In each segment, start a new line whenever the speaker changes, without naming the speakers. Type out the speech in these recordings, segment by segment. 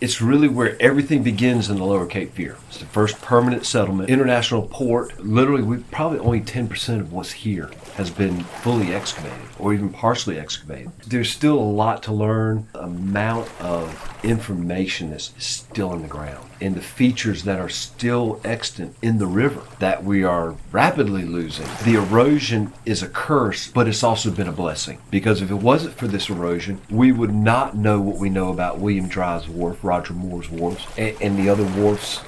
It's really where everything begins in the Lower Cape Fear. It's the first permanent settlement, international port. Literally, probably only 10% of what's here has been fully excavated or even partially excavated. There's still a lot to learn. The amount of information that's still in the ground and the features that are still extant in the river that we are rapidly losing. The erosion is a curse, but it's also been a blessing, because if it wasn't for this erosion, we would not know what we know about William Dry's Wharf, Roger Moore's wharfs, and the other wharfs.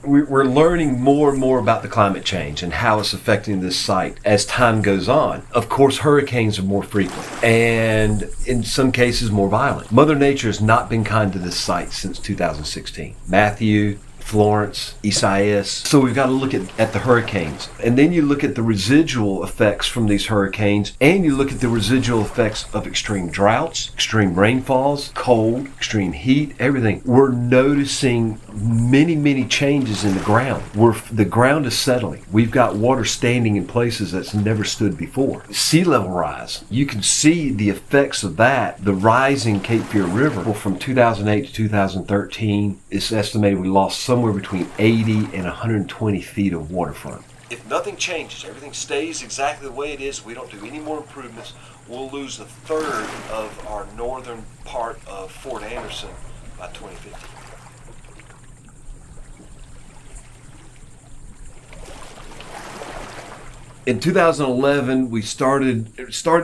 We're learning more and more about the climate change and how it's affecting this site as time goes on. Of course, hurricanes are more frequent and in some cases more violent. Mother Nature has not been kind to this site since 2016. Matthew, Florence, Isaias. So we've got to look at the hurricanes. And then you look at the residual effects from these hurricanes, and you look at the residual effects of extreme droughts, extreme rainfalls, cold, extreme heat, everything. We're noticing many changes in the ground. The ground is settling. We've got water standing in places that's never stood before. Sea level rise. You can see the effects of that. The rising Cape Fear River. Well, from 2008 to 2013, it's estimated we lost somewhere between 80 and 120 feet of waterfront. If nothing changes, everything stays exactly the way it is, we don't do any more improvements, we'll lose a third of our northern part of Fort Anderson by 2050. In 2011, we started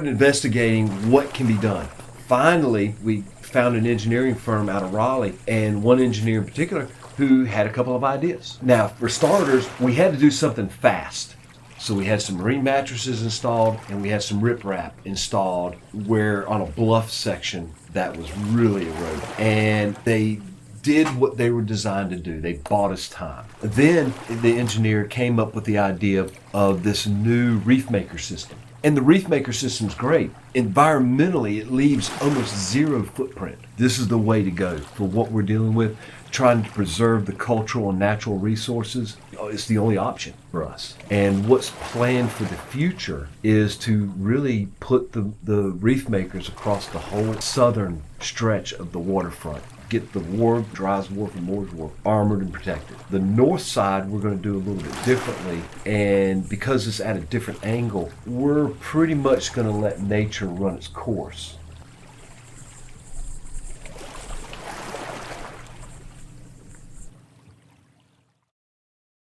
investigating what can be done. Finally, we found an engineering firm out of Raleigh, and one engineer in particular who had a couple of ideas. Now, for starters, we had to do something fast. So we had some marine mattresses installed, and we had some riprap installed where on a bluff section that was really eroded. And they did what they were designed to do. They bought us time. Then the engineer came up with the idea of this new reef maker system. And the reef maker system's great. Environmentally, it leaves almost zero footprint. This is the way to go for what we're dealing with. Trying to preserve the cultural and natural resources is the only option for us. And what's planned for the future is to really put the reef makers across the whole southern stretch of the waterfront. Get the wharf, Dry's Wharf and Moore's Wharf, armored and protected. The north side we're going to do a little bit differently, and because it's at a different angle, we're pretty much going to let nature run its course.